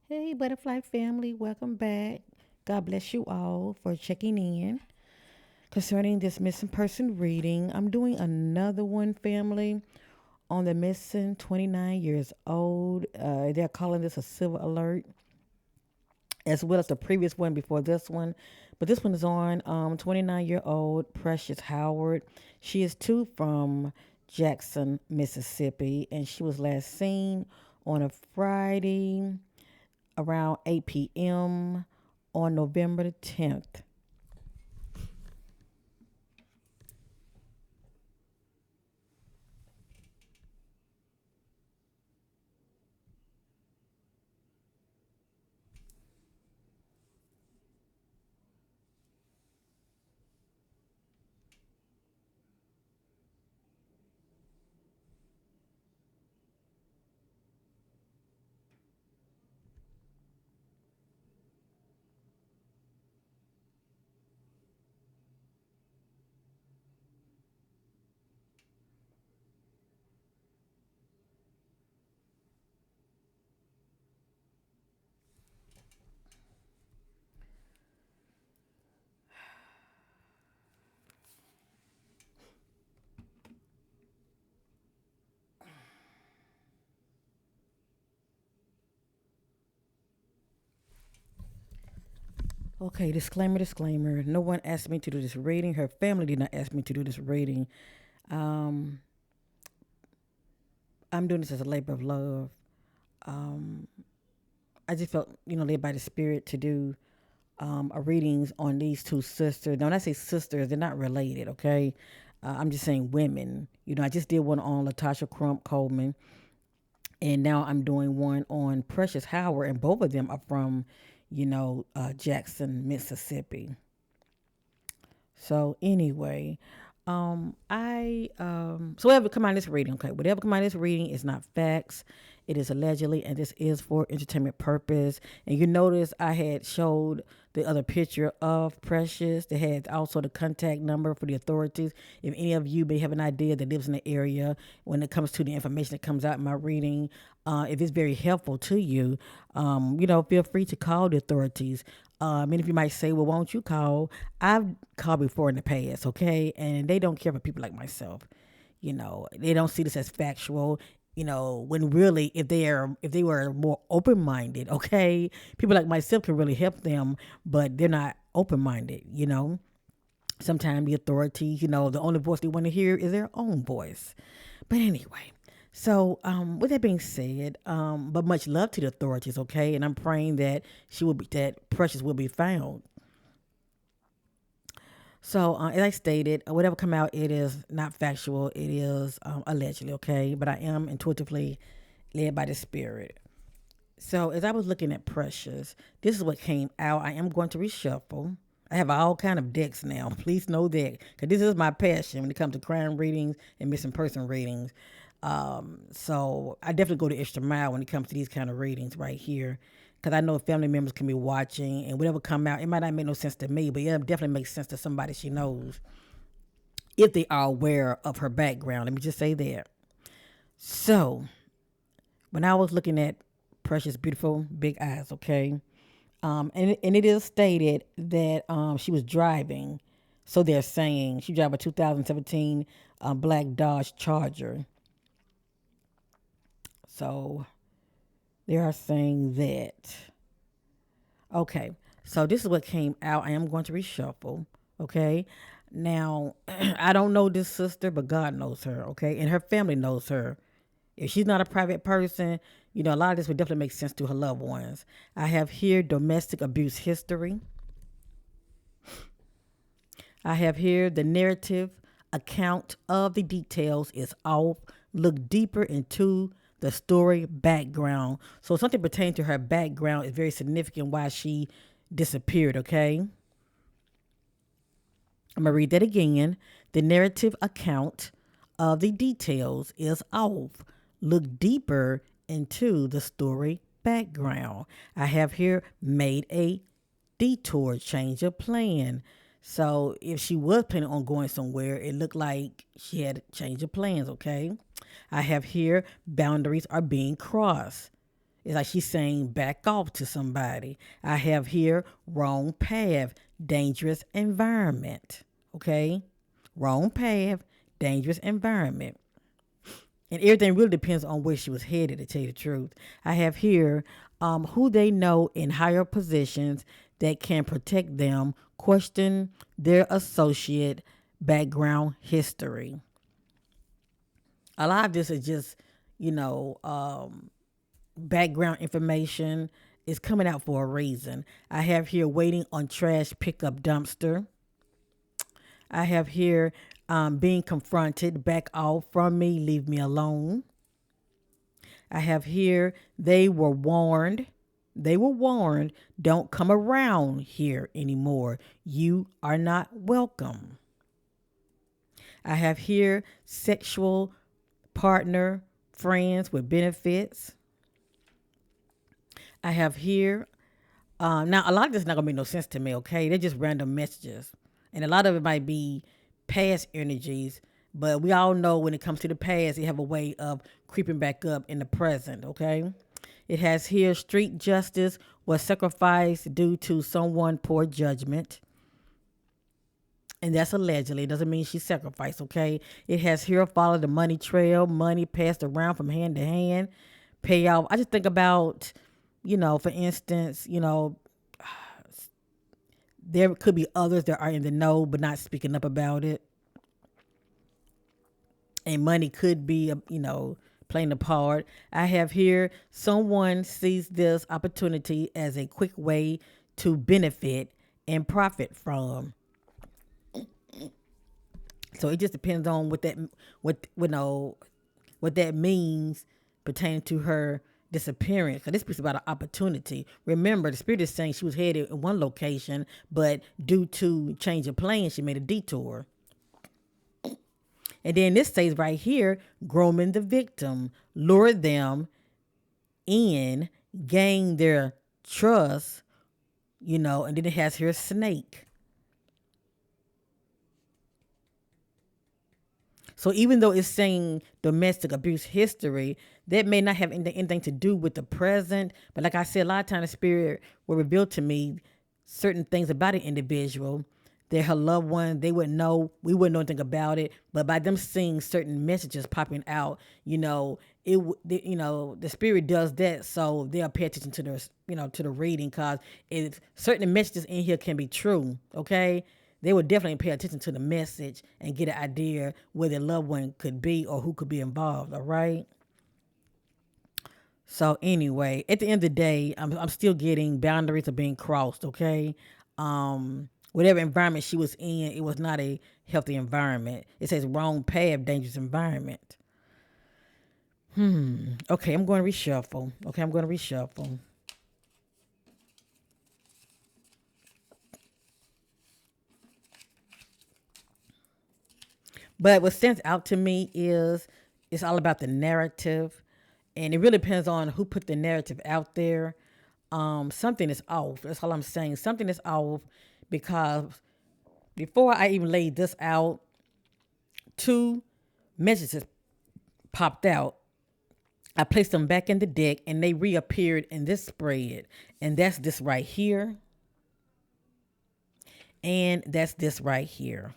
Hey, Butterfly family, welcome back. God bless you all for checking in concerning this missing person reading. I'm doing another one, family, on the missing 29 years old. They're calling this a civil alert, as well as the previous one before this one. But this one is on 29-year-old Precious Howard. She is too from Jackson, Mississippi, and she was last seen on a Friday around 8 p.m. on November the 10th. Okay, disclaimer, disclaimer. No one asked me to do this reading. Her family did not ask me to do this reading. Um, I'm doing this as a labor of love. Um, I just felt, led by the spirit to do a readings on these two sisters. Now, when I say sisters, they're not related, okay? I'm just saying women. I just did one on Latasha Crump Coleman, and now I'm doing one on Precious Howard, and both of them are from, Jackson, Mississippi. So anyway, so whatever come out of this reading, okay, whatever come out of this reading is not facts. It is allegedly, and this is for entertainment purpose. And you notice I had showed the other picture of Precious. They had also the contact number for the authorities. If any of you may have an idea that lives in the area, when it comes to the information that comes out in my reading, if it's very helpful to you, feel free to call the authorities. Many of you might say, well, won't you call? I've called before in the past, okay? And they don't care for people like myself. They don't see this as factual. When really, if they were more open minded, okay, people like myself can really help them, but they're not open minded. Sometimes the authorities, the only voice they want to hear is their own voice. But anyway, so with that being said, but much love to the authorities, okay, and I'm praying that that Precious will be found. So, as I stated, whatever come out, it is not factual. It is allegedly, okay? But I am intuitively led by the Spirit. So, as I was looking at Precious, this is what came out. I am going to reshuffle. I have all kind of decks now. Please know that, because this is my passion when it comes to crime readings and missing person readings. So I definitely go the extra mile when it comes to these kind of readings right here, because I know family members can be watching and whatever come out, it might not make no sense to me, but it definitely makes sense to somebody she knows if they are aware of her background. Let me just say that. So when I was looking at Precious' beautiful big eyes, okay, and it is stated that she was driving. So they're saying she drove a 2017 black Dodge Charger. So they are saying that. Okay, so this is what came out. I am going to reshuffle. Okay, now I don't know this sister, but God knows her. Okay, and her family knows her. If she's not a private person, a lot of this would definitely make sense to her loved ones. I have here domestic abuse history. I have here the narrative account of the details is off. Look deeper into the story background. So something pertaining to her background is very significant why she disappeared, okay? I'm gonna read that again. The narrative account of the details is off. Look deeper into the story background. I have here made a detour, change of plan. So if she was planning on going somewhere, it looked like she had a change of plans, okay? I have here boundaries are being crossed. It's like she's saying back off to somebody. I have here wrong path, dangerous environment. Okay? Wrong path, dangerous environment. And everything really depends on where she was headed, to tell you the truth. I have here who they know in higher positions that can protect them, question their associate background history. A lot of this is just, you know, background information is coming out for a reason. I have here waiting on trash pickup dumpster. I have here being confronted, back off from me, leave me alone. I have here they were warned. They were warned, don't come around here anymore. You are not welcome. I have here sexual partner, friends with benefits. I have here, now a lot of this is not gonna make no sense to me, okay? They're just random messages. And a lot of it might be past energies, but we all know when it comes to the past, they have a way of creeping back up in the present, okay? It has here street justice was sacrificed due to someone poor judgment. And that's allegedly. It doesn't mean she sacrificed, okay? It has here follow the money trail, money passed around from hand to hand, payoff. I just think about, for instance, there could be others that are in the know but not speaking up about it. And money could be, playing a part. I have here someone sees this opportunity as a quick way to benefit and profit from. So it just depends on what that means pertaining to her disappearance. Because this piece is about an opportunity. Remember, the spirit is saying she was headed in one location, but due to change of plans, she made a detour. And then this says right here, grooming the victim, lure them in, gain their trust, and then it has here snake. So even though it's saying domestic abuse history, that may not have anything to do with the present. But like I said, a lot of times the spirit will reveal to me certain things about an individual that her loved one, they wouldn't know, we wouldn't know anything about it. But by them seeing certain messages popping out, the spirit does that. So they'll pay attention to to the reading, because certain messages in here can be true. Okay. They would definitely pay attention to the message and get an idea where their loved one could be or who could be involved. All right. So anyway, at the end of the day, I'm still getting boundaries are being crossed. Okay. Whatever environment she was in, it was not a healthy environment. It says wrong path, dangerous environment. Okay, I'm going to reshuffle. But what stands out to me is it's all about the narrative, and it really depends on who put the narrative out there. Something is off. That's all I'm saying. Something is off, because before I even laid this out, two messages popped out. I placed them back in the deck and they reappeared in this spread. And that's this right here. And that's this right here.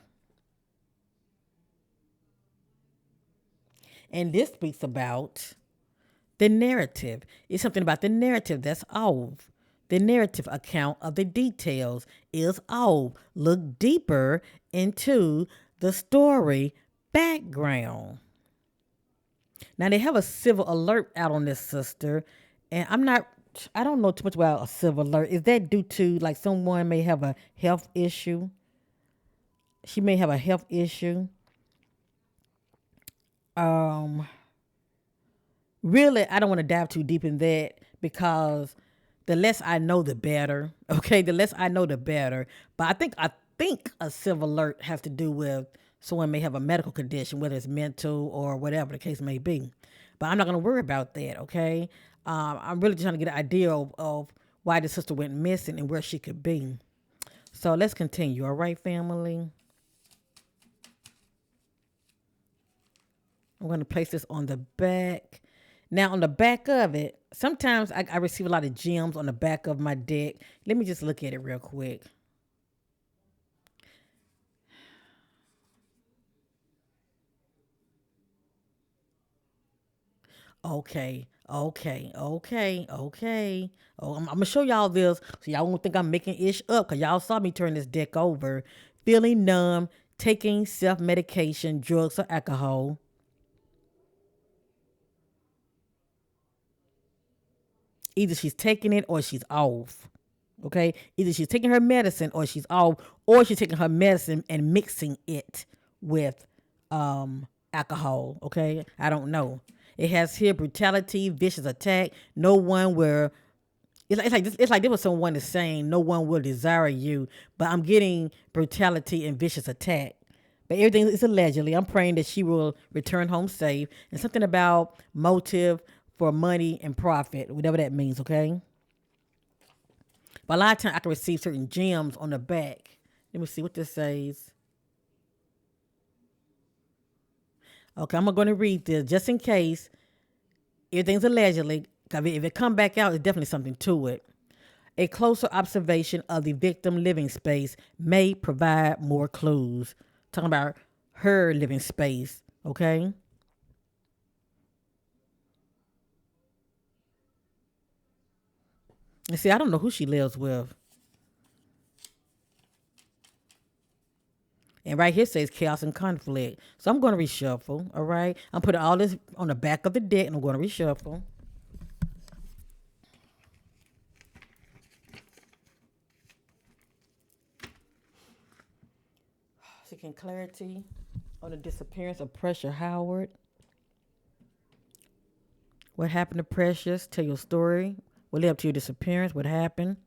And this speaks about the narrative. It's something about the narrative that's off. The narrative account of the details is off. Look deeper into the story background. Now, they have a civil alert out on this sister, and I don't know too much about a civil alert. Is that due to like someone may have a health issue? She may have a health issue. Really, I don't want to dive too deep in that, because the less I know, the better. Okay, the less I know, the better. But I think a civil alert has to do with someone may have a medical condition, whether it's mental or whatever the case may be. But I'm not going to worry about that. Okay, I'm really just trying to get an idea of why the sister went missing and where she could be. So let's continue. All right, family. I'm going to place this on the back. Now on the back of it, sometimes I receive a lot of gems on the back of my deck. Let me just look at it real quick. Okay, okay. Oh, I'm gonna show y'all this so y'all won't think I'm making ish up because y'all saw me turn this deck over. Feeling numb, taking self medication, drugs, or alcohol. Either she's taking it or she's off. Okay, either she's taking her medicine or she's off, or she's taking her medicine and mixing it with alcohol. Okay, I don't know. It has here brutality, vicious attack. No one will. It's like there was someone is saying no one will desire you, but I'm getting brutality and vicious attack. But everything is allegedly. I'm praying that she will return home safe, and something about motive for money and profit, whatever that means. Okay, but a lot of times I can receive certain gems on the back. Let me see what this says. Okay, I'm going to read this just in case everything's allegedly. 'Cause if it come back out, it's definitely something to it. A closer observation of the victim living space may provide more clues. Talking about her living space, okay? And see, I don't know who she lives with. And right here says chaos and conflict. So I'm going to reshuffle, all right? I'm putting all this on the back of the deck and I'm going to reshuffle. Seeking clarity on the disappearance of Pressure Howard. What happened to Precious? Tell your story. What led up to your disappearance? What happened?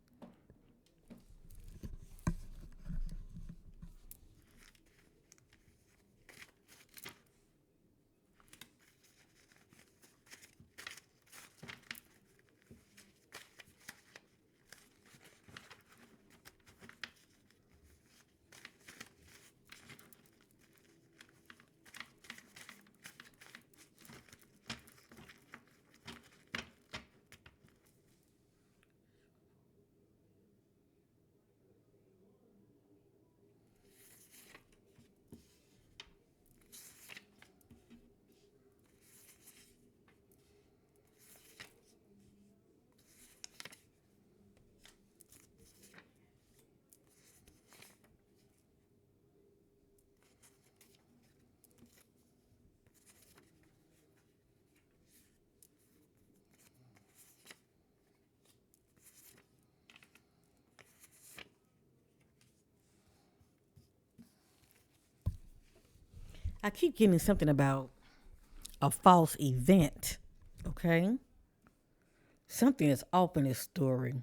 I keep getting something about a false event, okay? Something is off in this story.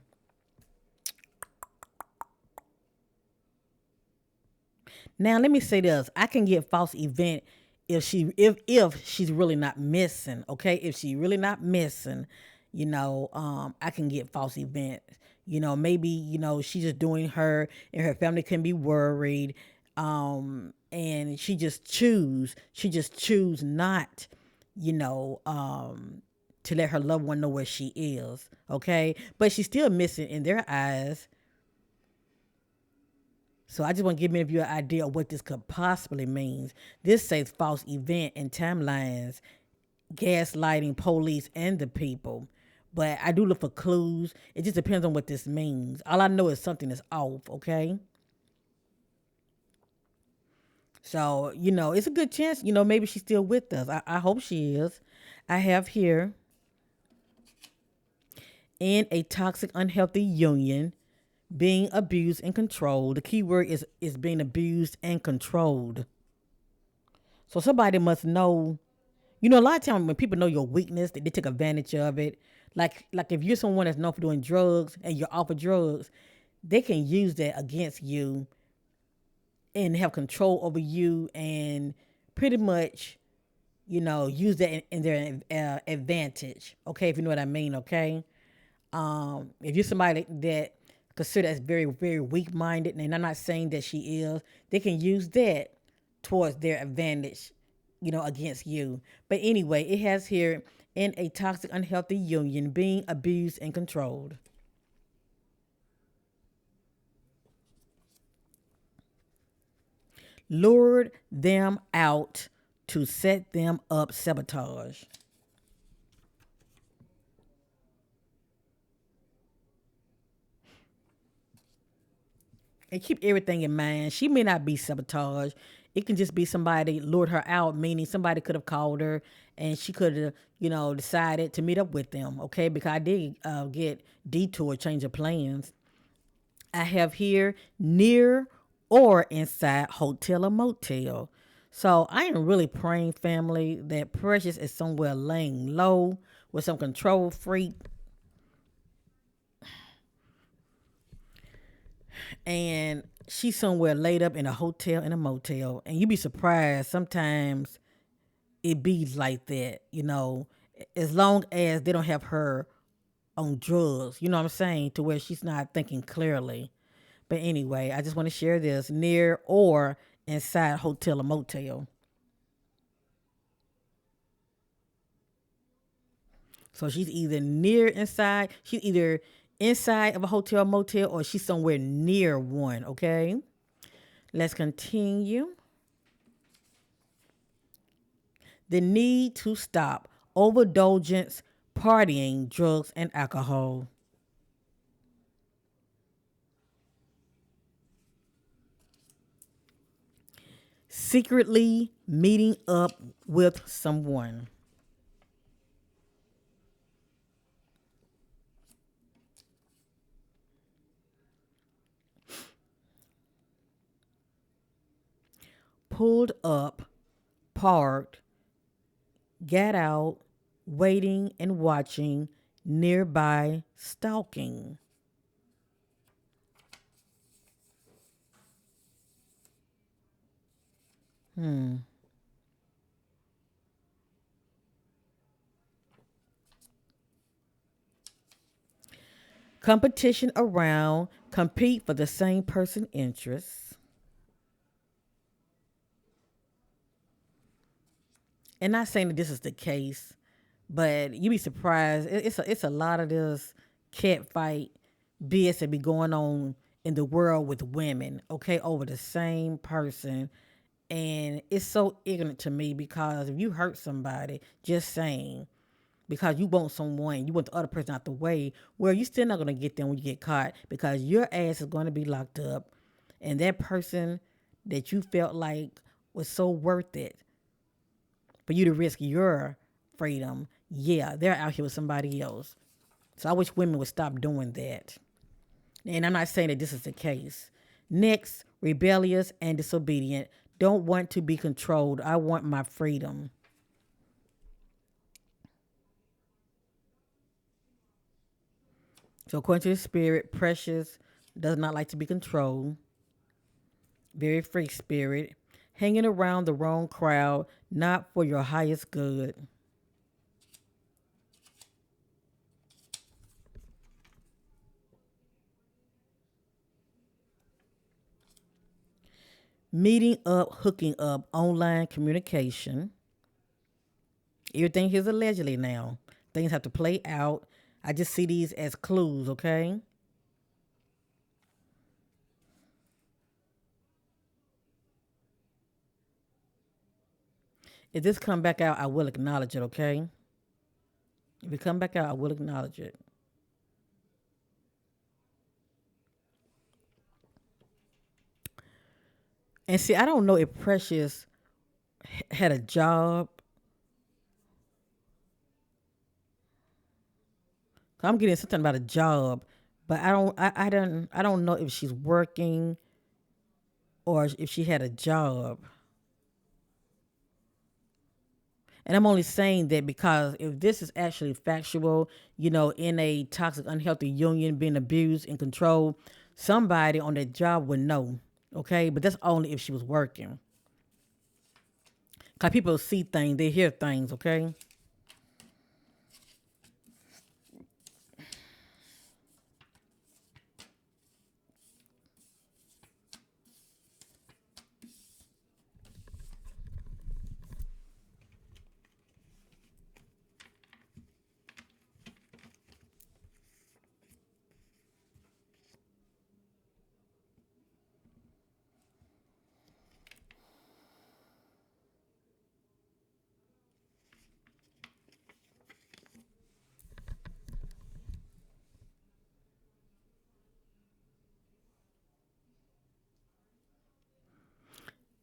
Now let me say this: I can get false event if she's really not missing. Okay, if she really not missing, I can get false event. Maybe she's just doing her, and her family can be worried, and she just choose not, you know, to let her loved one know where she is. Okay, but she's still missing in their eyes. So I just want to give many of you an idea of what this could possibly mean. This says false event and timelines, gaslighting police and the people. But I do look for clues. It just depends on what this means. All I know is something is off, okay? So, it's a good chance, maybe she's still with us. I hope she is. I have here in a toxic, unhealthy union, being abused and controlled. The key word is being abused and controlled. So somebody must know. A lot of times when people know your weakness, they take advantage of it. Like if you're someone that's known for doing drugs and you're off of drugs, they can use that against you and have control over you and pretty much, use that in their advantage. Okay, if you know what I mean. Okay, if you're somebody that considered as very, very weak minded, and I'm not saying that she is, they can use that towards their advantage, against you. But anyway, it has here in a toxic, unhealthy union, being abused and controlled. Lured them out to set them up, sabotage. And keep everything in mind. She may not be sabotage. It can just be somebody lured her out, meaning somebody could have called her and she could have, decided to meet up with them. Okay, because I did get detour, change of plans. I have here near or inside hotel or motel. So I am really praying, family, that Precious is somewhere laying low with some control freak, and she's somewhere laid up in a hotel in a motel. And you'd be surprised sometimes it be like that, as long as they don't have her on drugs, you know what I'm saying, to where she's not thinking clearly. But anyway, I just want to share this near or inside hotel or motel. So she's either near inside, she's either inside of a hotel or motel, or she's somewhere near one, okay? Let's continue. The need to stop overindulgence, partying, drugs, and alcohol. Secretly meeting up with someone. Pulled up, parked, got out, waiting and watching, nearby, stalking. Competition around, compete for the same person interests. And not saying that this is the case, but you be surprised. It's a lot of this cat fight BS that be going on in the world with women, okay, over the same person. And it's so ignorant to me because if you hurt somebody, just saying, because you want someone, you want the other person out the way, well, you're still not going to get them when you get caught because your ass is going to be locked up. And that person that you felt like was so worth it for you to risk your freedom, yeah, they're out here with somebody else. So I wish women would stop doing that. And I'm not saying that this is the case. Next, rebellious and disobedient. Don't want to be controlled. I want my freedom. So according to the spirit, Precious does not like to be controlled. Very free spirit. Hanging around the wrong crowd, not for your highest good. Meeting up, hooking up, online communication. Everything is allegedly now. Things have to play out. I just see these as clues, okay? If this come back out, I will acknowledge it, okay? If it come back out, I will acknowledge it. And see, I don't know if Precious had a job. I'm getting something about a job, but I don't know if she's working or if she had a job. And I'm only saying that because if this is actually factual, in a toxic, unhealthy union, being abused and controlled, somebody on that job would know. Okay, but that's only if she was working. Cause people see things, they hear things. Okay.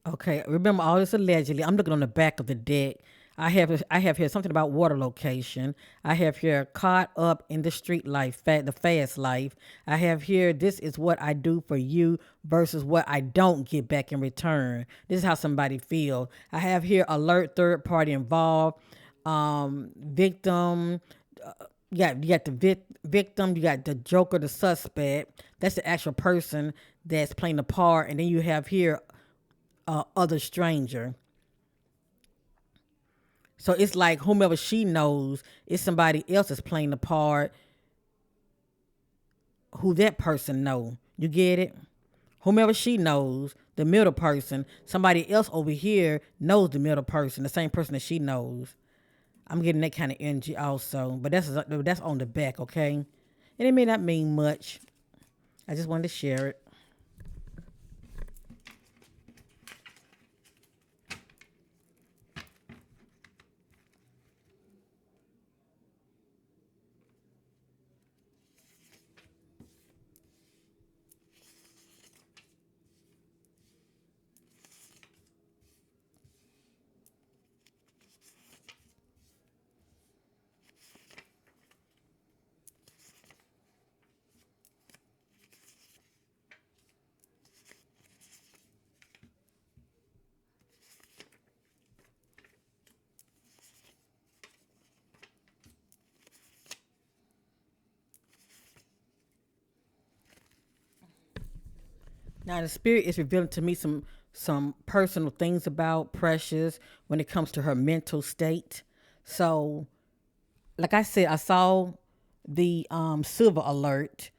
Okay, remember all this allegedly. I'm looking on the back of the deck. I have here something about water location. I have here caught up in the street life, the fast life. I have here this is what I do for you versus what I don't get back in return. This is how somebody feel. I have here alert third party involved, victim. You got the victim, you got the joker, the suspect. That's the actual person that's playing the part, and then you have here other stranger. So it's like whomever she knows, it's somebody else that's playing the part who that person know. You get it? Whomever she knows, the middle person, somebody else over here knows the middle person, the same person that she knows. I'm getting that kind of energy also, but that's on the back, okay? And it may not mean much. I just wanted to share it. Now the spirit is revealing to me some personal things about Precious when it comes to her mental state. So, like I said, I saw the silver alert,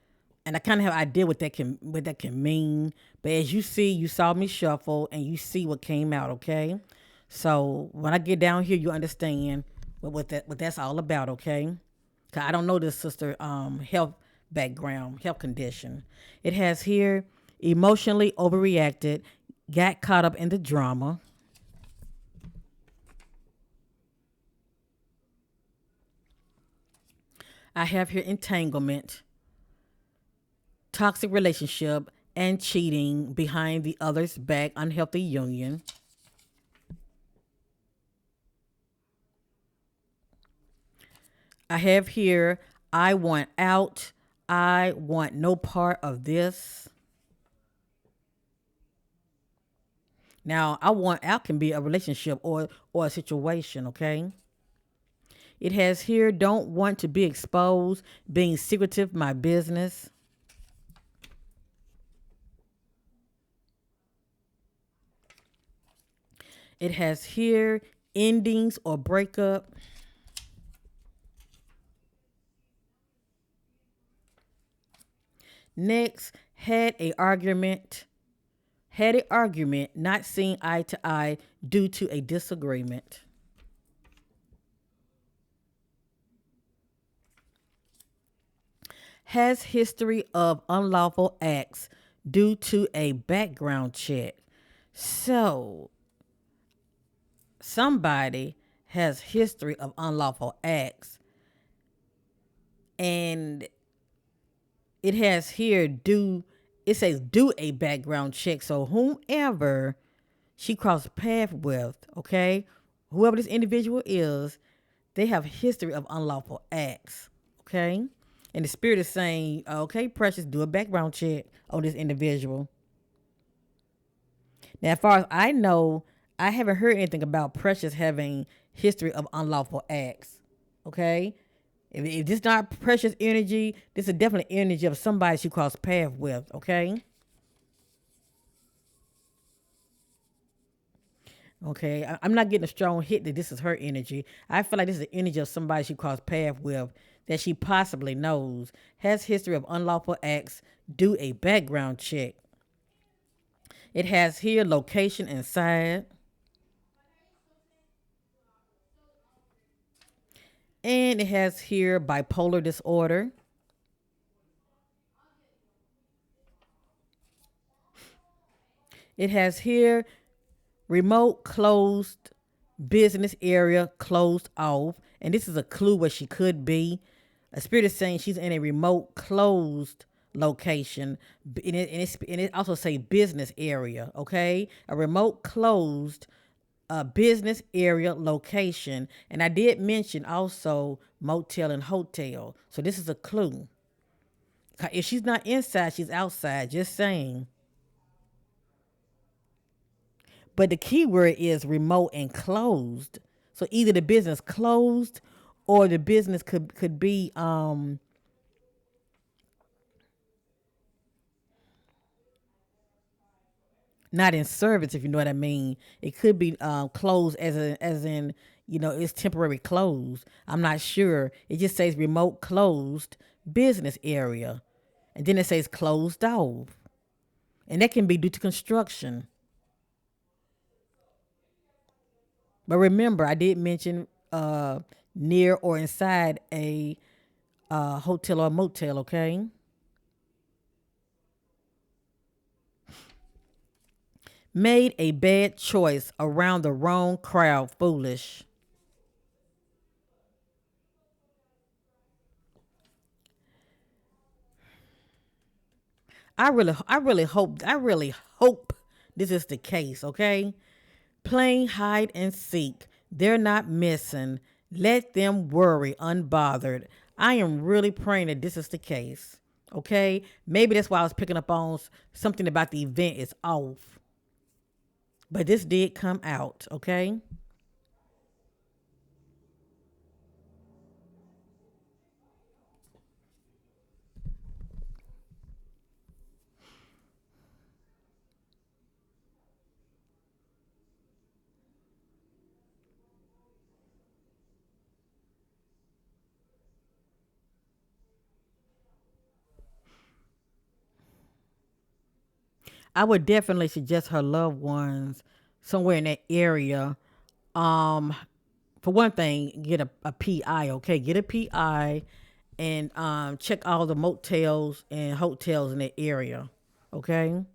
and I kind of have an idea what that can mean. But as you see, you saw me shuffle, and you see what came out. Okay, so when I get down here, you understand what that's all about. Okay, 'cause I don't know this sister health background, health condition. It has here emotionally overreacted, got caught up in the drama. I have here entanglement, toxic relationship, and cheating behind the other's back, unhealthy union. I have here I want out. I want no part of this. Now, I want out can be a relationship or a situation, okay? It has here don't want to be exposed, being secretive, my business. It has here endings or breakup. Next, had a argument, not seeing eye to eye due to a disagreement. Has history of unlawful acts due to a background check. So, somebody has history of unlawful acts, and it has here do it says do a background check. So whomever she crossed path with, okay, whoever this individual is, they have history of unlawful acts, okay? And the spirit is saying, okay, Precious, do a background check on this individual. Now, as far as I know, I haven't heard anything about Precious having history of unlawful acts. Okay, if this not Precious energy, this is definitely energy of somebody she crossed path with. Okay, okay, I'm not getting a strong hit that this is her energy. I feel like this is the energy of somebody she crossed path with that she possibly knows has history of unlawful acts. Do a background check. It has here location inside. And it has here bipolar disorder. It has here remote closed business area closed off. And this is a clue where she could be. A spirit is saying she's in a remote closed location, and it also say business area. Okay, a remote closed business area location, and I did mention also motel and hotel. So this is a clue. If she's not inside, she's outside. Just saying. But the key word is remote and closed. So either the business closed or the business could be not in service, if you know what I mean. It could be closed as in it's temporary closed. I'm not sure. It just says remote closed business area, and then it says closed off, and that can be due to construction. But remember, I did mention near or inside a hotel or motel. Okay. Made a bad choice around the wrong crowd. Foolish. I really hope this is the case. Okay, playing hide and seek. They're not missing. Let them worry unbothered. I am really praying that this is the case. Okay, maybe that's why I was picking up on something about the event is off, but this did come out. Okay. I would definitely suggest her loved ones somewhere in that area. Um, for one thing, get a PI. Okay, get a PI and check all the motels and hotels in that area. Okay,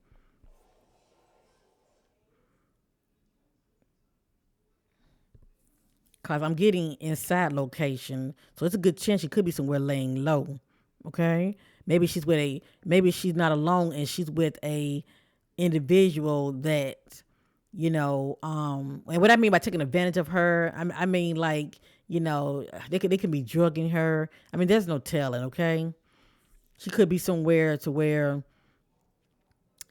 cause I'm getting inside location, so it's a good chance she could be somewhere laying low. Okay, maybe she's not alone and she's with a individual that and what I mean by taking advantage of her, I mean like they can be drugging her. I mean, there's no telling. Okay, she could be somewhere to where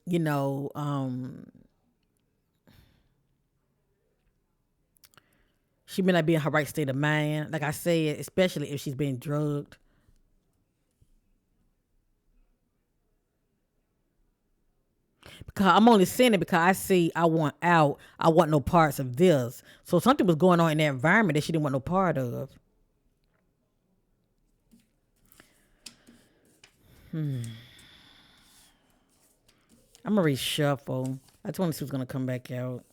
you know she may not be in her right state of mind, like I said, especially if she's being drugged. Because I'm only saying it because I want out. I want no parts of this. So something was going on in that environment that she didn't want no part of. I'm gonna reshuffle. I just want to see who's gonna come back out.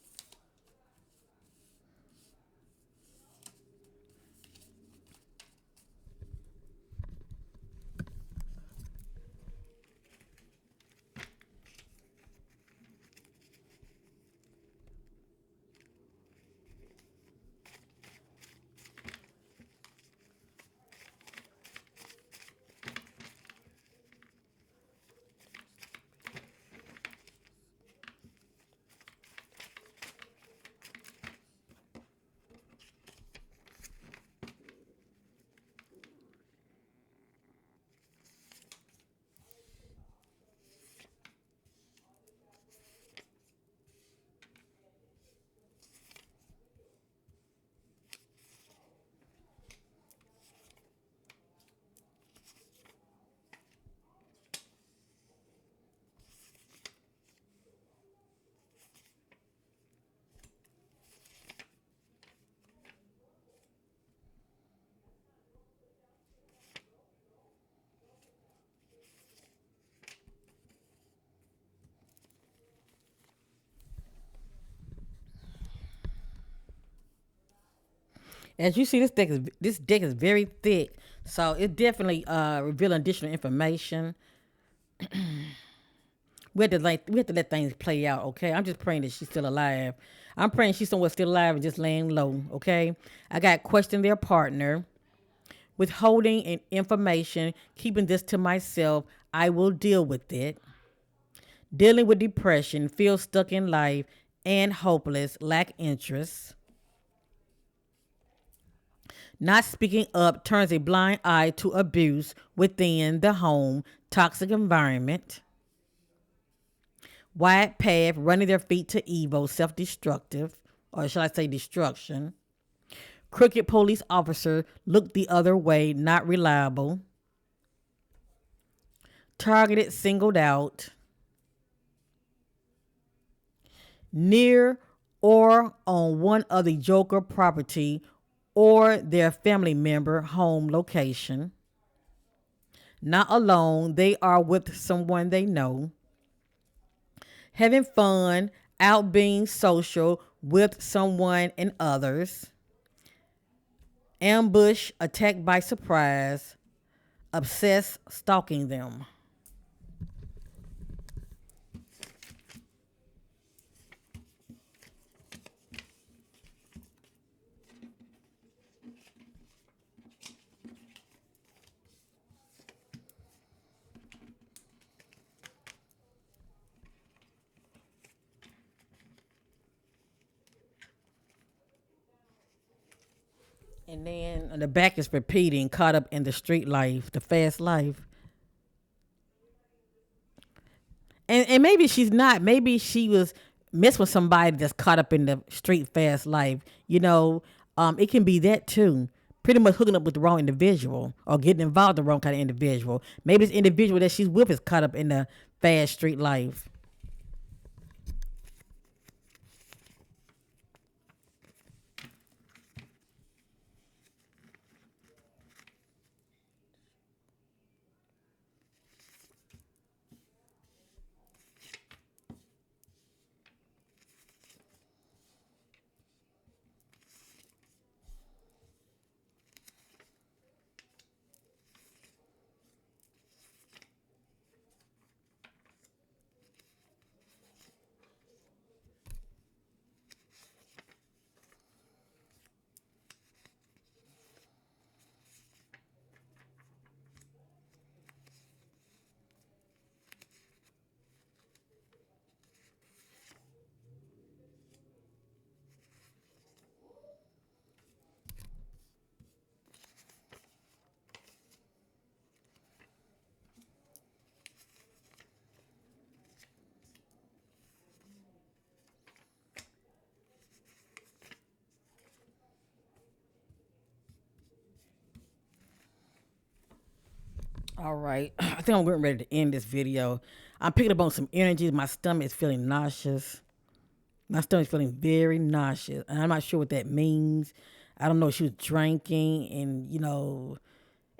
As you see, this deck is very thick, so it's definitely revealing additional information. We have to let things play out. Okay, I'm just praying that she's still alive. I'm praying she's somewhere still alive and just laying low. Okay, I got question their partner. withholding information, keeping this to myself. I will deal with it. Dealing with depression, feel stuck in life and hopeless, lack interest. Not speaking up turns a blind eye to abuse within the home, toxic environment. Wide path, running their feet to evil, self destructive, or shall I say destruction. Crooked police officer, look the other way, not reliable. Targeted, singled out. Near or on one of the Joker property or their family member home location. Not alone, they are with someone they know. Having fun, out being social with someone and others. Ambush, attacked by surprise. Obsessed, stalking them. And then on the back is repeating, caught up in the street life, the fast life. And maybe she's not. Maybe she was messing with somebody that's caught up in the street fast life. It can be that too. Pretty much hooking up with the wrong individual or getting involved with the wrong kind of individual. Maybe this individual that she's with is caught up in the fast street life. All right. I think I'm getting ready to end this video. I'm picking up on some energy. My stomach is feeling nauseous. My stomach's feeling very nauseous. And I'm not sure what that means. I don't know if she was drinking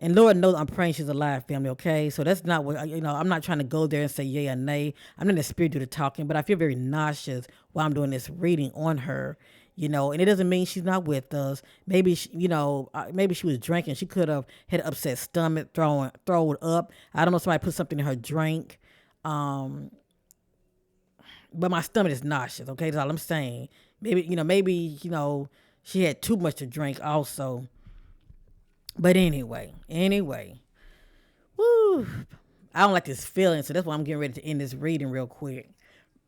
and Lord knows I'm praying she's alive, family, okay? So that's not what, I'm not trying to go there and say yay or nay. I'm not in the spirit do the talking, but I feel very nauseous while I'm doing this reading on her, and it doesn't mean she's not with us. Maybe, maybe she was drinking. She could have had an upset stomach, thrown up. I don't know, somebody put something in her drink. But my stomach is nauseous, okay? That's all I'm saying. Maybe, she had too much to drink also. But anyway, woo. I don't like this feeling, so that's why I'm getting ready to end this reading real quick.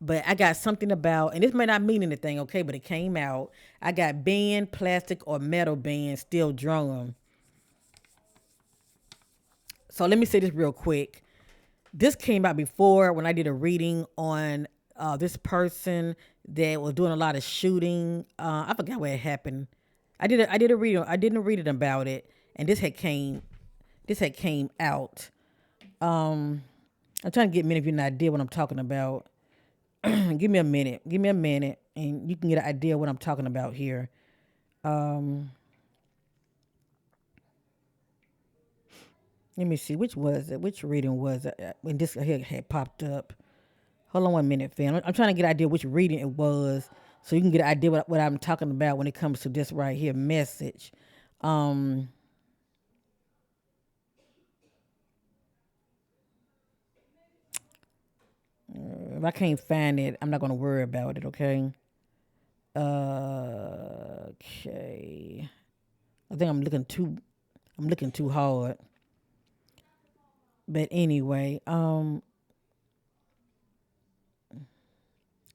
But I got something about, and this may not mean anything, okay, but it came out. I got band, plastic, or metal band, steel drum. So let me say this real quick. This came out before when I did a reading on this person that was doing a lot of shooting. I forgot where it happened. I did a reading. I didn't read it about it, and this had came out. I'm trying to get many of you an idea what I'm talking about. Give me a minute. And you can get an idea what I'm talking about here. Let me see. Which was it? Which reading was it? When this here had popped up. Hold on 1 minute, fam. I'm trying to get an idea which reading it was so you can get an idea what I'm talking about when it comes to this right here message. If I can't find it, I'm not going to worry about it, okay? Okay. I think I'm looking too. I'm looking too hard. But anyway, I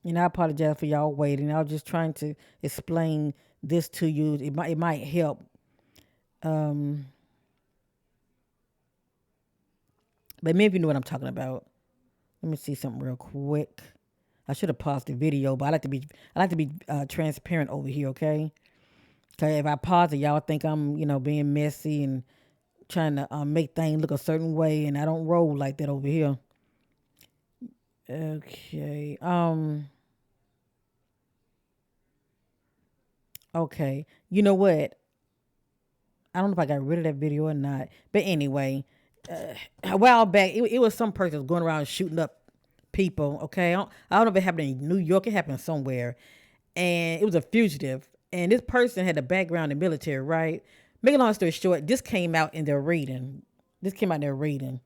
apologize for y'all waiting. I was just trying to explain this to you. It might help. Um, but maybe you know what I'm talking about. Let me see something real quick. I should have paused the video, but I like to be transparent over here. Okay. Okay. If I pause it, y'all think I'm being messy and trying to make things look a certain way, and I don't roll like that over here. Okay. Okay. You know what? I don't know if I got rid of that video or not. But anyway, a while back, it was some person going around shooting up people. Okay, I don't know if it happened in New York. It happened somewhere, and it was a fugitive. And this person had a background in the military, right? Make a long story short, this came out in their reading. This came out in their reading.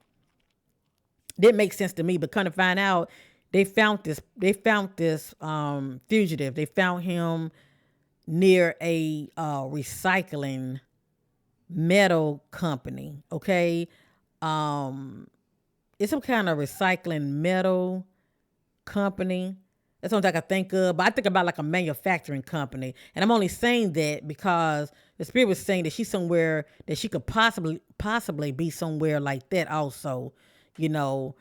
Didn't make sense to me, but kind of find out they found this. They found this fugitive. They found him near a recycling metal company. Okay, um, it's some kind of recycling metal company. That's what I can think of. But I think about like a manufacturing company. And I'm only saying that because the spirit was saying that she's somewhere that she could possibly be somewhere like that also. You know,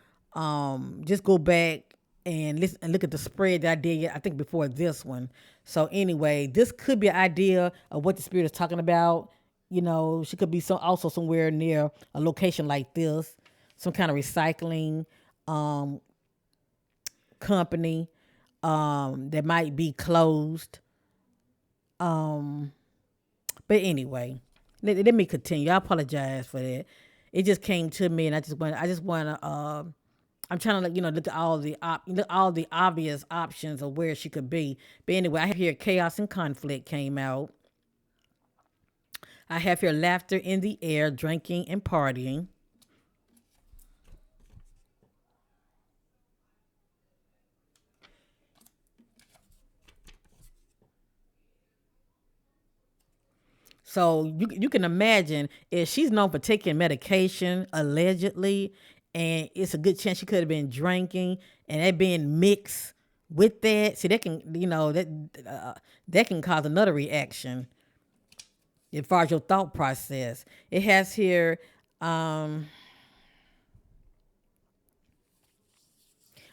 just go back and listen and look at the spread that I did, I think, before this one. So anyway, this could be an idea of what the spirit is talking about. She could be also somewhere near a location like this, some kind of recycling um, company that might be closed. Um, but anyway, let me continue. I apologize for that. It just came to me, and I just want to. I'm trying to look at all the obvious options of where she could be. But anyway, I have here chaos and conflict came out. I have here laughter in the air, drinking and partying. So you can imagine if she's known for taking medication allegedly, and it's a good chance she could have been drinking, and that being mixed with that. See, that can that can cause another reaction as far as your thought process. It has here. Um,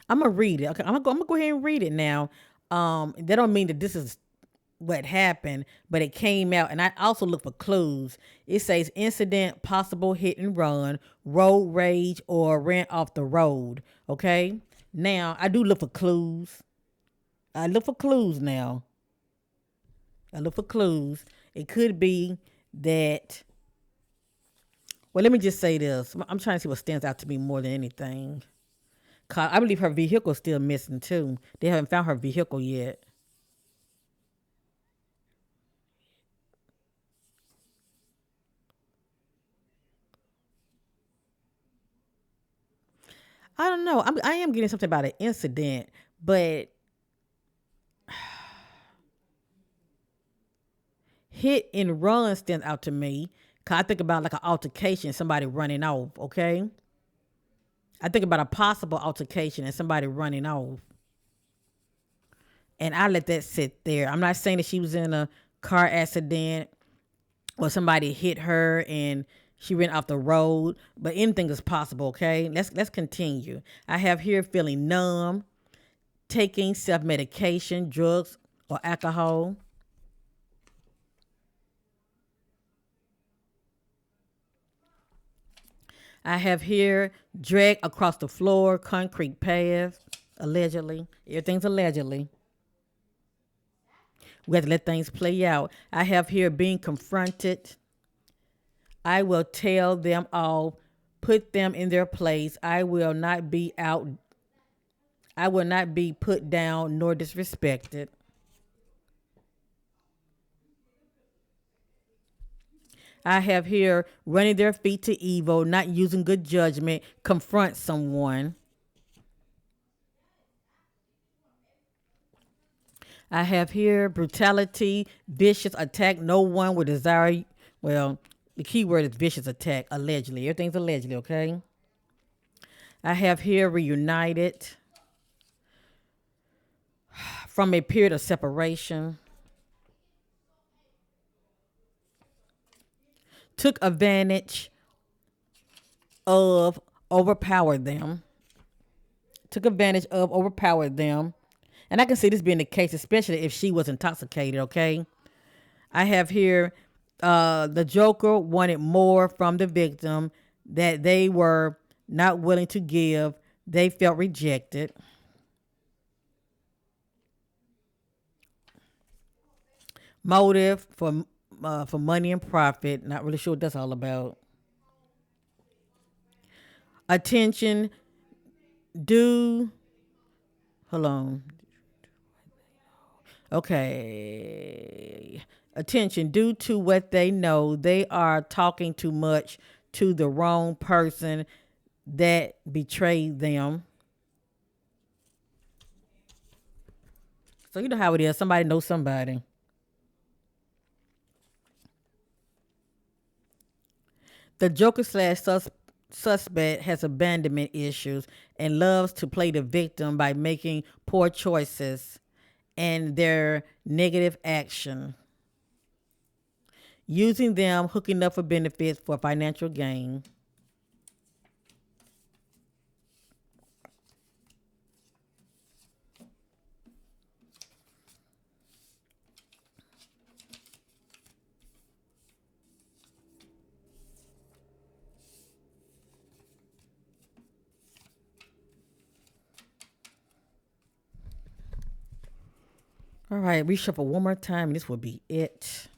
I'm gonna read it. Okay, I'm gonna go ahead and read it now. That don't mean that this is what happened, but it came out, and I also look for clues. It says incident, possible hit and run, road rage, or ran off the road. Okay. Now I do look for clues. I look for clues now. I look for clues. It could be that. Well, let me just say this. I'm trying to see what stands out to me more than anything. 'Cause I believe her vehicle's still missing too. They haven't found her vehicle yet. I don't know. I am getting something about an incident, but hit and run stands out to me. 'Cause I think about like an altercation, somebody running off. Okay, I think about a possible altercation and somebody running off, and I let that sit there. I'm not saying that she was in a car accident or somebody hit her and she ran off the road, but anything is possible. Okay, let's continue. I have here feeling numb, taking self medication, drugs, or alcohol. I have here drag across the floor, concrete path, allegedly. Everything's allegedly. We have to let things play out. I have here being confronted. I will tell them all, put them in their place. I will not be out. I will not be put down nor disrespected. I have here running their feet to evil, not using good judgment, confront someone. I have here brutality, vicious attack. No one would desire. Well, The key word is vicious attack, allegedly. Everything's allegedly, okay? I have here reunited from a period of separation, took advantage of, overpowered them, took advantage of, overpowered them. And I can see this being the case, especially if she was intoxicated, okay? I have here the Joker wanted more from the victim that they were not willing to give. They felt rejected. Motive for money and profit. Not really sure what that's all about. Attention due. Hold on. Okay. Attention due to what they know, they are talking too much to the wrong person that betrayed them. So you know how it is. Somebody knows somebody. The Joker slash suspect has abandonment issues and loves to play the victim by making poor choices and their negative action, using them, hooking up for benefits for financial gain. All right, reshuffle one more time, and this will be it.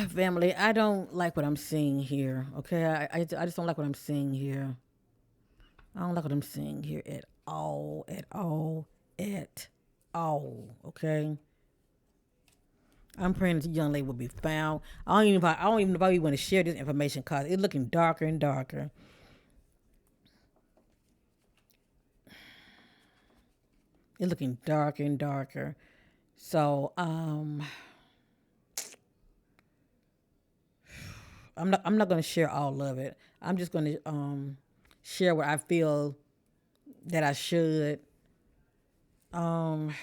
Family, I don't like what I'm seeing here. Okay, I just don't like what I'm seeing here. I don't like what I'm seeing here at all, at all, at all. Okay, I'm praying that the young lady will be found. I don't even know if I want to share this information because it's looking darker and darker. It's looking darker and darker. So I'm not gonna share all of it. I'm just gonna share what I feel that I should. Um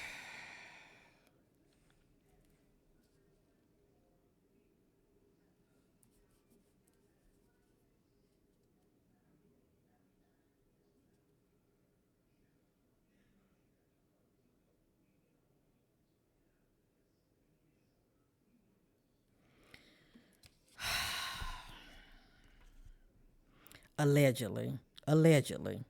Allegedly. Allegedly.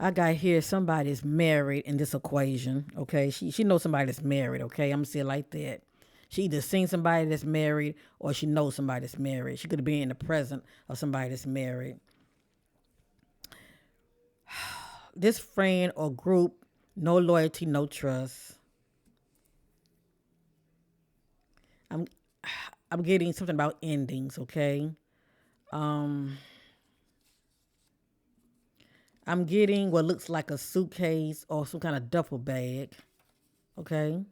I got here somebody's married in this equation. Okay. She knows somebody that's married, okay? I'm gonna say it like that. She either seen somebody that's married or she knows somebody that's married. She could have been in the present of somebody that's married. This friend or group, no loyalty, no trust. I'm I'm getting something about endings, okay? Um I'm getting what looks like a suitcase or some kind of duffel bag, okay?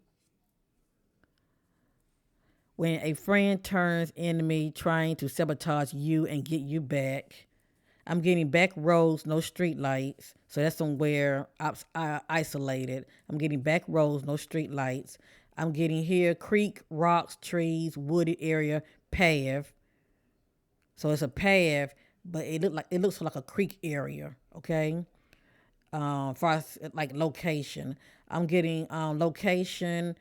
When a friend turns enemy trying to sabotage you and get you back. I'm getting back roads, no street lights. So that's somewhere isolated. I'm getting back roads, no street lights. I'm getting here creek, rocks, trees, wooded area, path. So it's a path, but it looks like a creek area. Okay, for us, like location. I'm getting location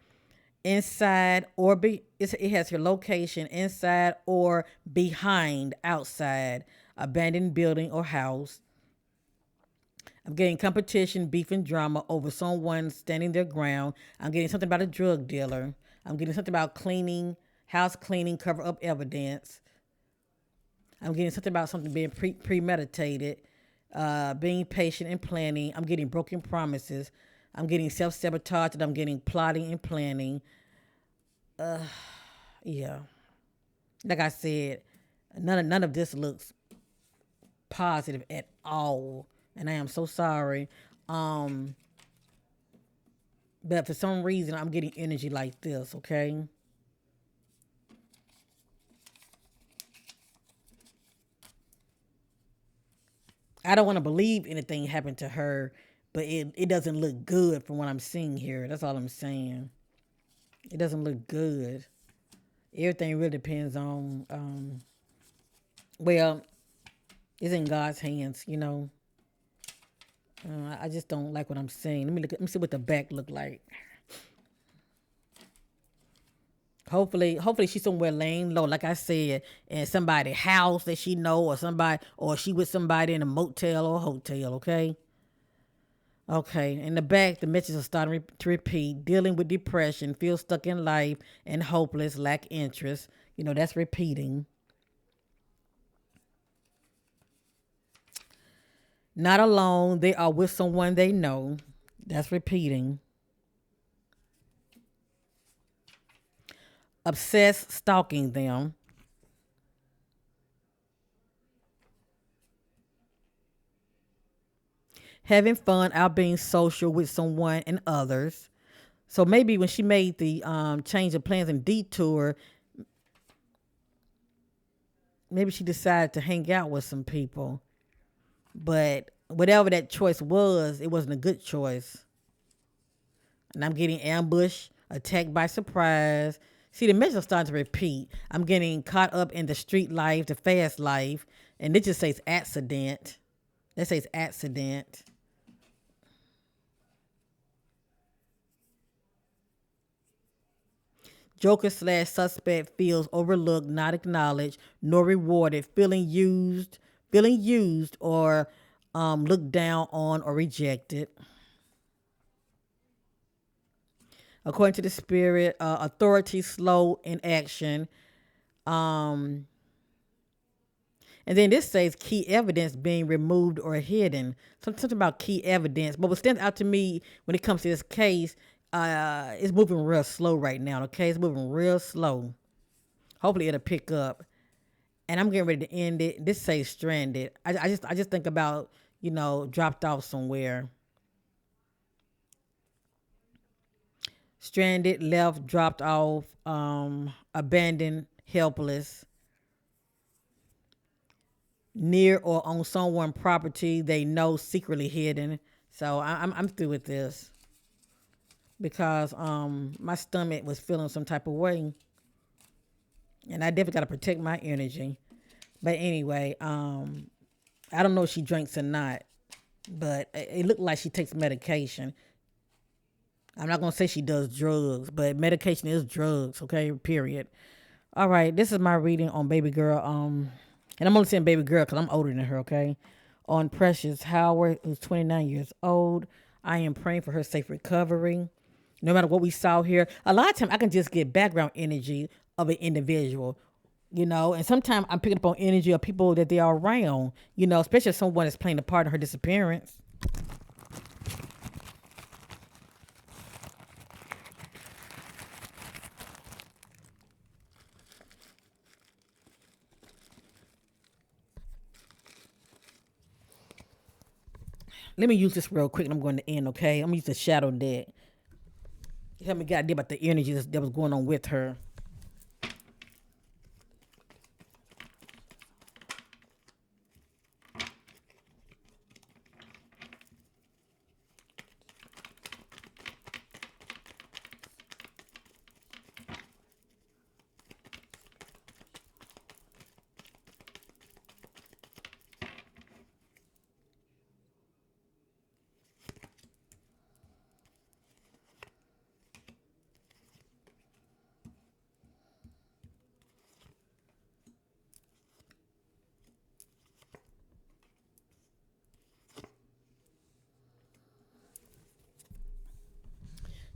inside or it has your location inside or behind, outside, abandoned building or house. I'm getting competition, beef, and drama over someone standing their ground. I'm getting something about a drug dealer. I'm getting something about cleaning, house cleaning, cover up evidence. I'm getting something about something being premeditated, being patient and planning. I'm getting broken promises. I'm getting self sabotage, and I'm getting plotting and planning. Yeah, like I said, none of this looks positive at all, and I am so sorry. Um, but for some reason, I'm getting energy like this. Okay, I don't want to believe anything happened to her, but it doesn't look good from what I'm seeing here. That's all I'm saying. It doesn't look good. Everything really depends on, well, it's in God's hands, you know. I just don't like what I'm seeing. Let me see what the back look like. Hopefully she's somewhere laying low, like I said, in somebody's house that she know, or she with somebody in a motel or hotel. Okay. Okay, in the back, the messages are starting to repeat. Dealing with depression, feel stuck in life and hopeless, lack interest. That's repeating. Not alone, they are with someone they know. That's repeating. Obsessed, stalking them. Having fun out being social with someone and others. So maybe when she made the change of plans and detour, maybe she decided to hang out with some people. But whatever that choice was, it wasn't a good choice. And I'm getting ambushed, attacked by surprise. See, the message is starting to repeat. I'm getting caught up in the street life, the fast life, and it just says accident. That says accident. Joker slash suspect feels overlooked, not acknowledged, nor rewarded, feeling used or looked down on or rejected. According to the spirit, authority slow in action. Um, and then this says key evidence being removed or hidden. Something about key evidence. But what stands out to me when it comes to this case, it's moving real slow right now. Okay, it's moving real slow. Hopefully it'll pick up. And I'm getting ready to end it. This says stranded. I just think about dropped off somewhere. Stranded, left, dropped off, abandoned, helpless, near or on someone property they know secretly hidden. So I'm through with this because my stomach was feeling some type of way, and I definitely got to protect my energy. But anyway, I don't know if she drinks or not, but it looked like she takes medication. I'm not gonna say she does drugs, but medication is drugs. Okay, period. All right, this is my reading on baby girl. And I'm only saying baby girl because I'm older than her. Okay, on Precious Howard, who's 29 years old. I am praying for her safe recovery. No matter what we saw here, a lot of times I can just get background energy of an individual, and sometimes I'm picking up on energy of people that they are around, especially if someone is playing a part in her disappearance. Let me use this real quick and I'm going to end, okay? I'm going to use the shadow deck. Help me get an idea about the energy that was going on with her.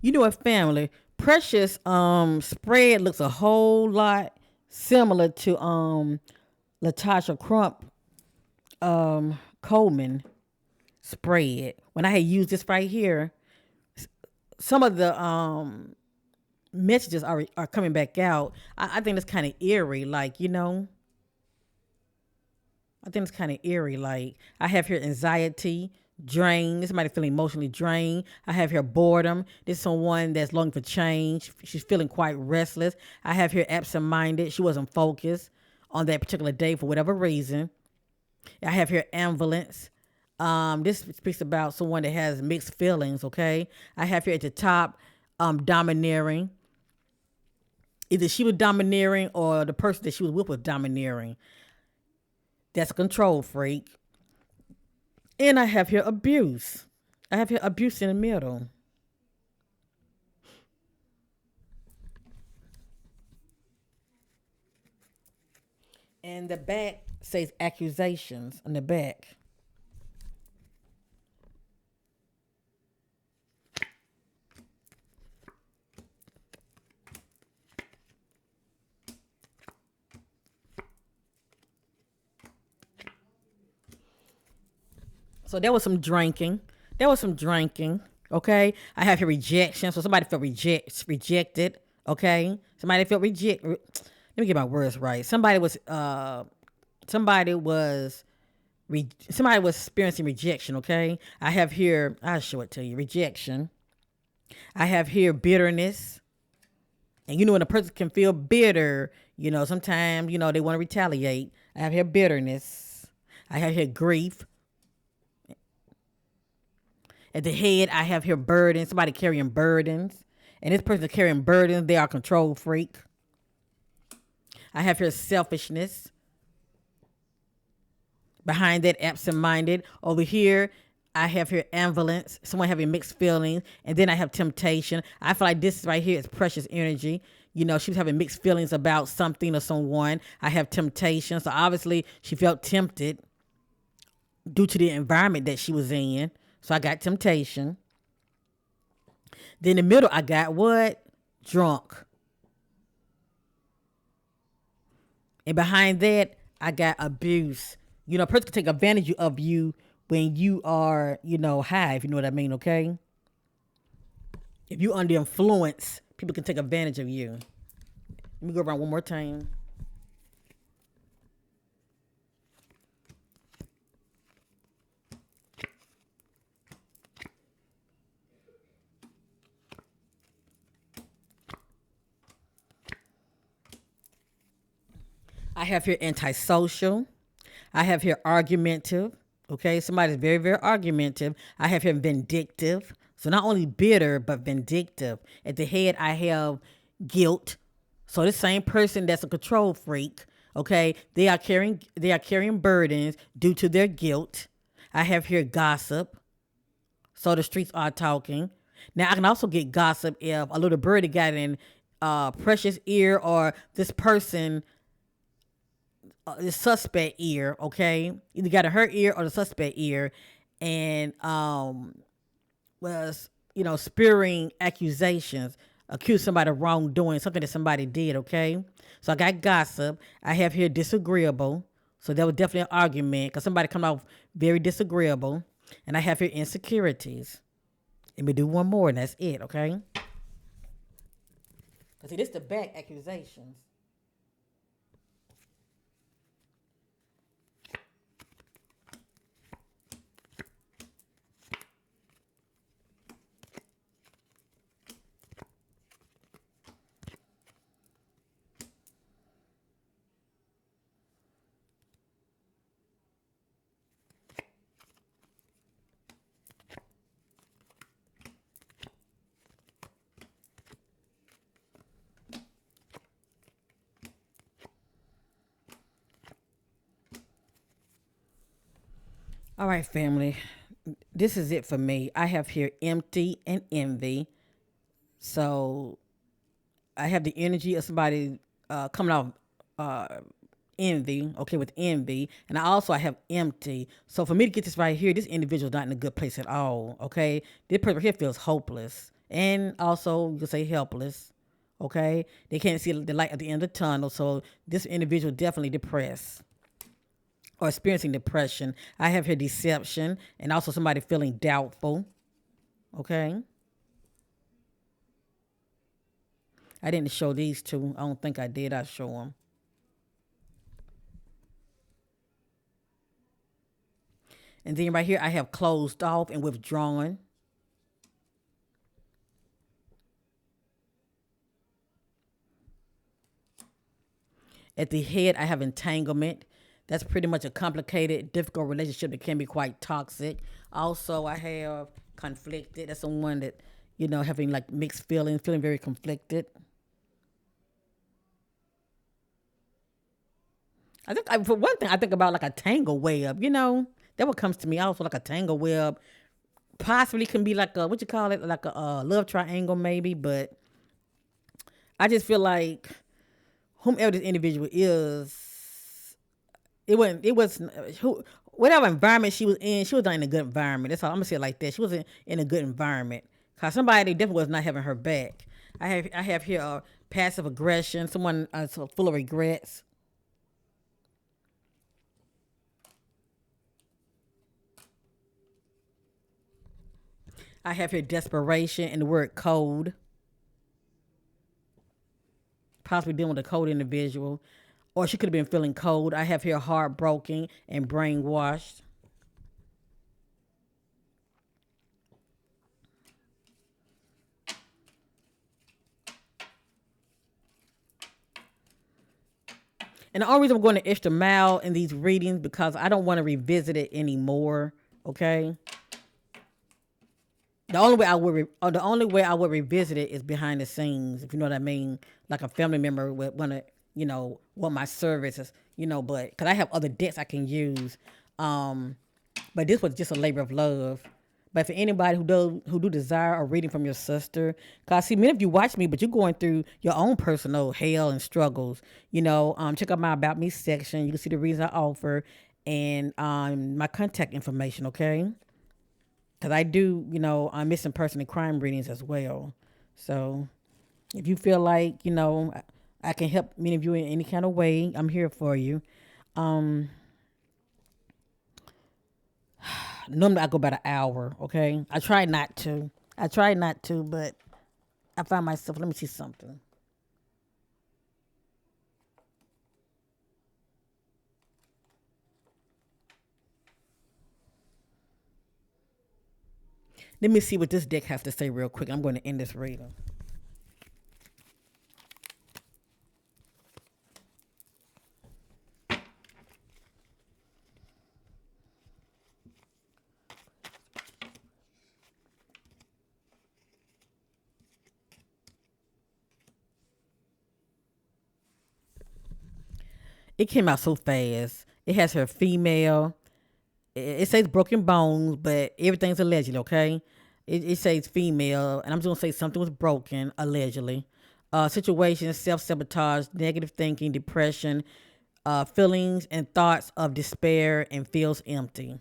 You know what, family? Precious spread looks a whole lot similar to Latasha Crump Coleman spread. When I had used this right here, some of the messages are coming back out. I think it's kind of eerie, like, I think it's kind of eerie. Like, I have here anxiety, drained. This somebody feeling emotionally drained. I have here boredom. This is someone that's longing for change. She's feeling quite restless. I have here absent-minded. She wasn't focused on that particular day for whatever reason. I have here ambivalence. This speaks about someone that has mixed feelings. Okay. I have here at the top, domineering. Either she was domineering or the person that she was with was domineering. That's a control freak. And I have here abuse. I have here abuse in the middle. And the back says accusations on the back. So there was some drinking. There was some drinking. Okay. I have here rejection. So somebody felt rejected. Okay. Somebody felt reject. Let me get my words right. Somebody was somebody was experiencing rejection. Okay. I have here. I'll show it to you. Rejection. I have here bitterness. And when a person can feel bitter, sometimes, they want to retaliate. I have here bitterness. I have here grief. At the head, I have here burdens. Somebody carrying burdens. And this person carrying burdens, they are a control freak. I have here selfishness. Behind that, absent-minded. Over here, I have here ambivalence. Someone having mixed feelings. And then I have temptation. I feel like this right here is precious energy. She was having mixed feelings about something or someone. I have temptation. So obviously, she felt tempted due to the environment that she was in. So I got temptation. Then in the middle, I got what? Drunk. And behind that, I got abuse. A person can take advantage of you when you are, high, if you know what I mean, okay? If you under influence, people can take advantage of you. Let me go around one more time. I have here antisocial. I have here argumentative. Okay, somebody's very, very argumentative. I have here vindictive. So not only bitter, but vindictive. At the head, I have guilt. So the same person that's a control freak, okay, they are carrying burdens due to their guilt. I have here gossip. So the streets are talking. Now I can also get gossip if a little birdie got in Precious ear or this person, the suspect ear. Okay, either got her ear or the suspect ear, and was spearing accusations, accuse somebody of wrongdoing, something that somebody did. Okay, so I got gossip. I have here disagreeable. So that was definitely an argument because somebody come off very disagreeable, and I have here insecurities. Let me do one more, and that's it. Okay. Cause see, this the back accusations. All right, family. This is it for me. I have here empty and envy. So I have the energy of somebody coming off uh, envy, okay, with envy. And I have empty. So for me to get this right here, this individual's not in a good place at all, okay? This person here feels hopeless. And also, you could say helpless, okay? They can't see the light at the end of the tunnel. So this individual definitely depressed or experiencing depression. I have here deception and also somebody feeling doubtful. Okay. I didn't show these two. I don't think I did. I show them. And then right here, I have closed off and withdrawn. At the head, I have entanglement. That's pretty much a complicated, difficult relationship that can be quite toxic. Also, I have conflicted. That's someone that, having like mixed feelings, feeling very conflicted. For one thing, I think about like a tangle web, that what comes to me also like a tangle web. Possibly can be like a, what you call it, like a love triangle maybe, but I just feel like whomever this individual is, it was who whatever environment she was not in a good environment. That's all I'm gonna say it like that. She wasn't in a good environment. Cause somebody definitely was not having her back. I have here passive aggression, someone so full of regrets. I have here desperation and the word cold, possibly dealing with a cold individual, or she could have been feeling cold. I have here heartbroken and brainwashed. And the only reason I'm going to extra mile in these readings because I don't want to revisit it anymore. Okay. The only way I would revisit it is behind the scenes, if you know what I mean. Like a family member would want to, want my services, but because I have other debts I can use. Um, but this was just a labor of love. But for anybody who do desire a reading from your sister, cause I see many of you watch me, but you're going through your own personal hell and struggles. Check out my about me section. You can see the reasons I offer and my contact information. Okay, because I do I'm missing person and crime readings as well. So if you feel like I can help many of you in any kind of way, I'm here for you. Um, Normally I go about an hour. Okay, I try not to. But I find myself. Let me see something. Let me see what this deck has to say real quick. I'm going to end this reading. It came out so fast. It has her female. It says broken bones, but everything's alleged. Okay, it says female, and I'm just gonna say something was broken allegedly. situations, self-sabotage, negative thinking, depression, feelings and thoughts of despair, and feels empty.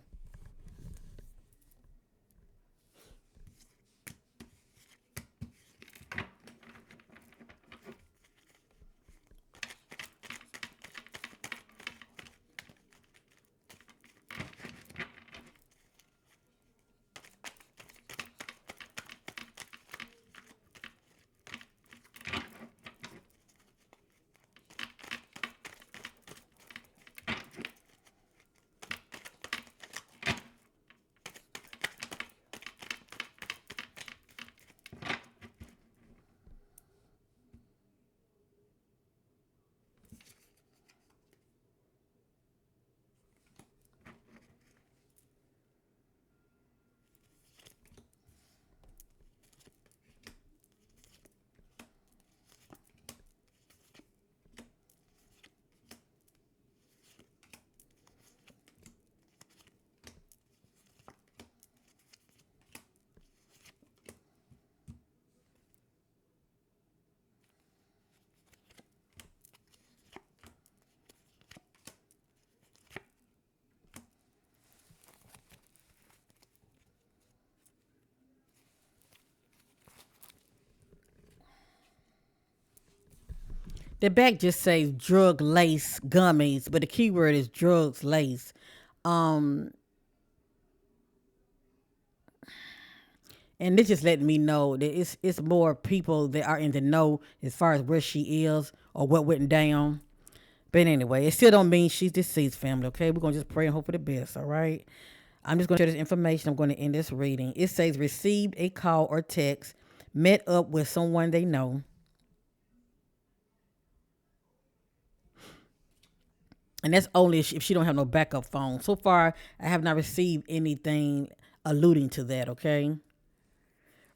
The back just says drug lace gummies, but the key word is drugs lace. Um, and this just letting me know that it's more people that are in the know as far as where she is or what went down. But anyway, it still don't mean she's deceased, family. Okay, we're gonna just pray and hope for the best. All right. I'm just gonna share this information. I'm gonna end this reading. It says received a call or text, met up with someone they know, and that's only if she don't have no backup phone. So far, I have not received anything alluding to that. Okay.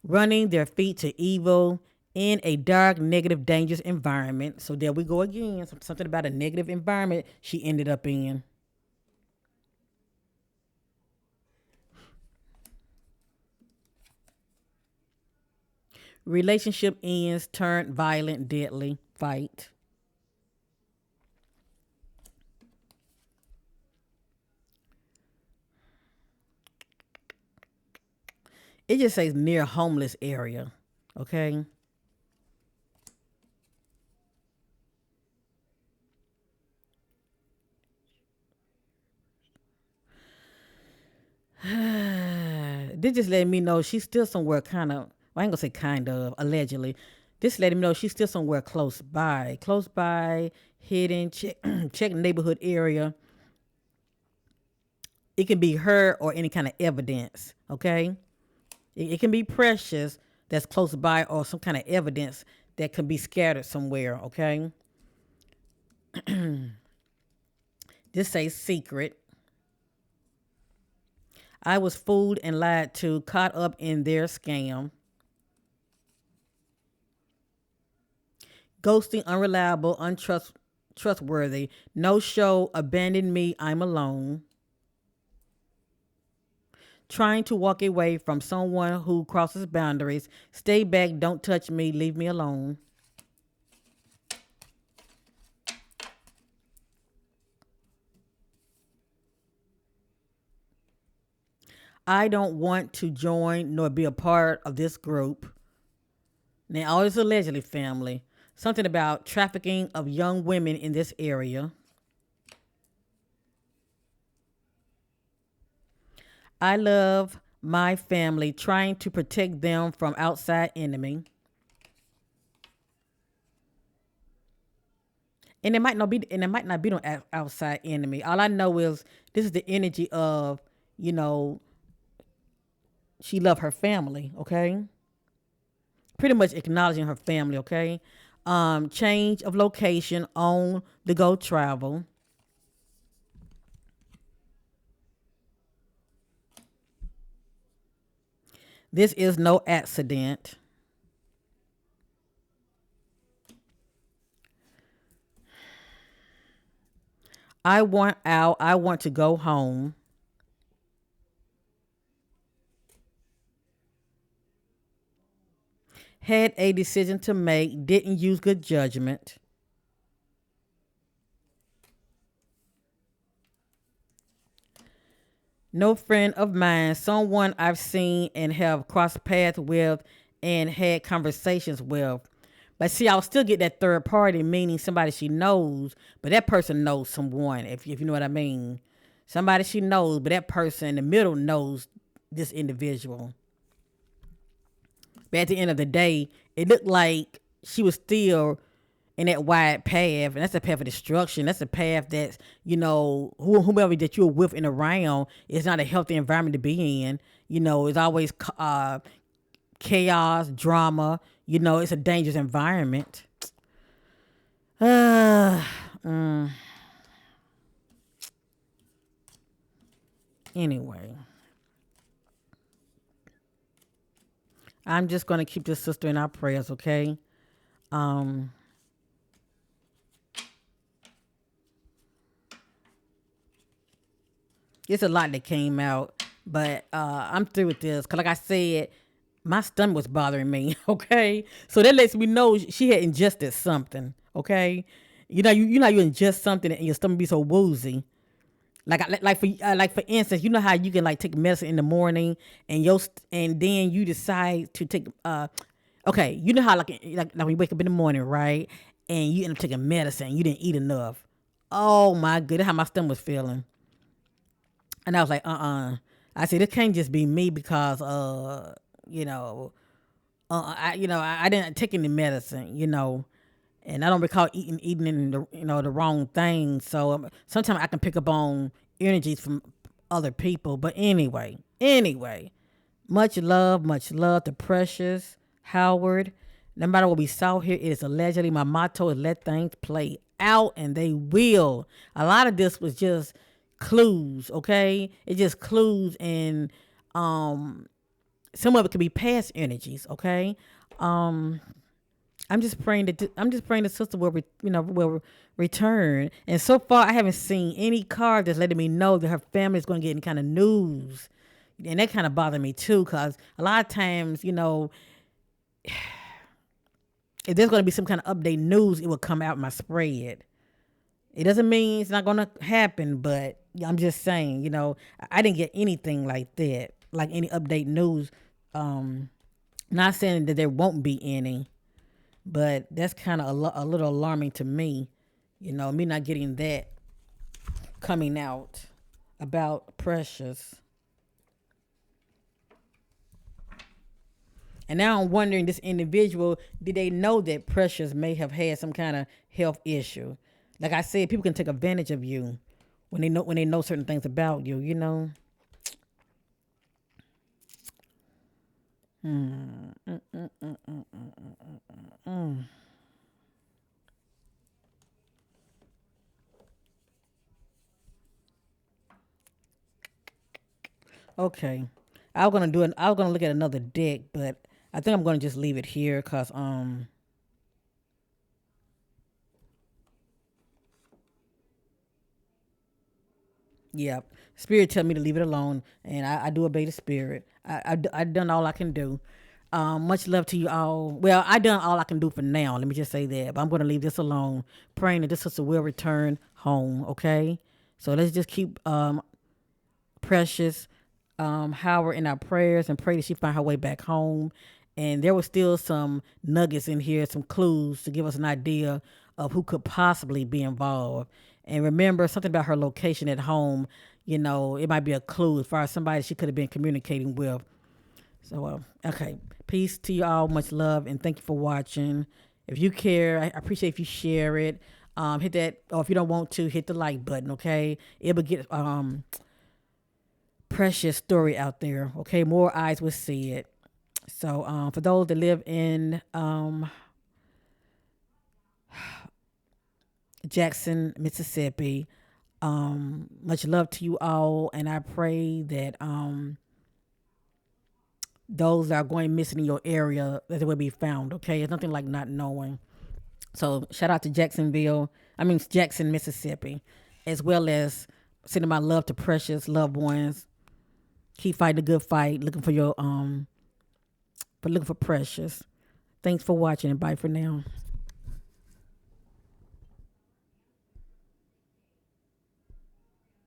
Running their feet to evil in a dark, negative, dangerous environment. So there we go again. Something about a negative environment she ended up in. Relationship ends, turned violent, deadly, fight. It just says near homeless area. Okay. This just letting me know she's still somewhere kind of, well, I ain't gonna say kind of, allegedly. This letting me know she's still somewhere close by, hidden, check neighborhood area. It can be her or any kind of evidence, okay? It can be precious that's close by or some kind of evidence that can be scattered somewhere, okay? This says secret. I was fooled and lied to, caught up in their scam. Ghosting, unreliable, trustworthy. No show, abandoned me, I'm alone. Trying to walk away from someone who crosses boundaries. Stay back, don't touch me, leave me alone. I don't want to join nor be a part of this group. Now, all this allegedly family. Something about trafficking of young women in this area. I love my family, trying to protect them from outside enemy. And it might not be no outside enemy. All I know is this is the energy of, you know, she loved her family, okay? Pretty much acknowledging her family, okay? Change of location on the go travel. This is no accident. I want out. I want to go home. had a decision to make, didn't use good judgment. No friend of mine, someone I've seen and have crossed paths with and had conversations with. But see, I'll still get that third party, meaning somebody she knows, but that person knows someone, if you know what I mean. Somebody she knows, but that person in the middle knows this individual. But at the end of the day, it looked like she was still in that wide path, and that's a path of destruction. That's a path that's, whomever that you're with and around is not a healthy environment to be in. It's always chaos, drama. It's a dangerous environment. Anyway, I'm just gonna keep this sister in our prayers, okay? Um, it's a lot that came out, but I'm through with this. Cause like I said, my stomach was bothering me. Okay, so that lets me know she had ingested something. Okay, you ingest something and your stomach be so woozy. Like for instance, you know how you can like take medicine in the morning and then you decide to take okay, you know how like when you wake up in the morning, right, and you end up taking medicine, you didn't eat enough. Oh my goodness, how my stomach was feeling. And I was like, I said, it can't just be me because, you know, I didn't take any medicine, and I don't recall eating in the wrong thing. So sometimes I can pick up on energies from other people. But anyway, much love to Precious Howard. No matter what we saw here, it is allegedly my motto is let things play out, and they will. A lot of this was just clues, okay? It just clues, and some of it could be past energies, okay? Um, I'm just praying the sister will return. And so far, I haven't seen any card that's letting me know that her family is going to get any kind of news, and that kind of bothered me too, because a lot of times, if there's going to be some kind of update news, it will come out in my spread. It doesn't mean it's not going to happen, but I'm just saying, I didn't get anything like that, like any update news. Um, Not saying that there won't be any, but that's kind of a little alarming to me. Me not getting that coming out about Precious. And now I'm wondering, this individual, did they know that Precious may have had some kind of health issue? Like I said, people can take advantage of you when they know certain things about you. Okay, I was gonna look at another deck, but I think I'm gonna just leave it here because yeah, spirit tell me to leave it alone, and I do obey the spirit. I done all I can do. Much love to you all. Well, I done all I can do for now. Let me just say that. But I'm gonna leave this alone, praying that this sister will return home. Okay, so let's just keep Precious Howard in our prayers and pray that she find her way back home. And there was still some nuggets in here, some clues to give us an idea of who could possibly be involved. And remember something about her location at home. It might be a clue as far as somebody she could have been communicating with. So, okay. Peace to you all. Much love. And thank you for watching. If you care, I appreciate if you share it. Hit that, or if you don't want to, hit the like button, okay? It will get Precious story out there, okay? More eyes will see it. So, for those that live in Jackson, Mississippi, much love to you all. And I pray that those that are going missing in your area, that they will be found. Okay, it's nothing like not knowing. So shout out to Jackson, Mississippi, as well as sending my love to Precious loved ones. Keep fighting the good fight, looking for Precious. Thanks for watching and bye for now.